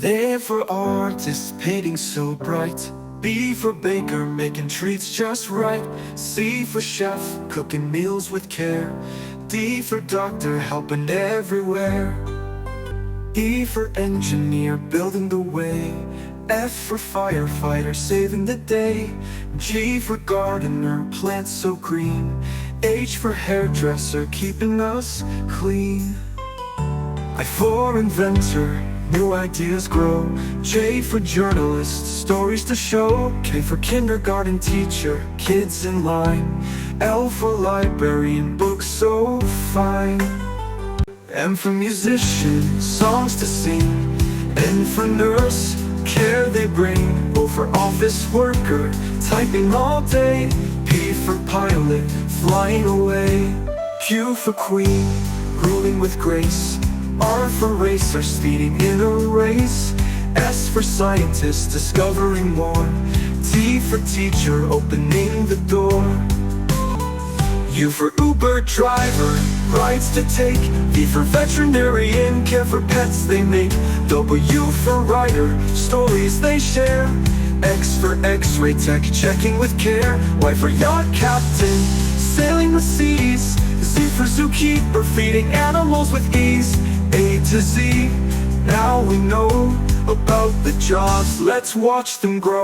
A for artist, painting so bright. B for baker, making treats just right. C for chef, cooking meals with care. D for doctor, helping everywhere. E for engineer, building the way. F for firefighter, saving the day. G for gardener, plants so green. H for hairdresser, keeping us clean. I for inventor, new ideas grow. J for journalist, stories to show. K for kindergarten teacher, kids in line. L for librarian, books so fine. M for musician, songs to sing. N for nurse, care they bring. O for office worker, typing all day. P for pilot, flying away. Q for queen, ruling with grace. R for racer, speeding in a race. S for scientist, discovering more. T for teacher, opening the door. U for Uber driver, rides to take. V for veterinarian, care for pets they make. W for writer, stories they share. X for x-ray tech, checking with care. Y for yacht captain, sailing the seas. Z for zookeeper, feeding animals with ease. A to Z, now we know about the jobs, let's watch them grow.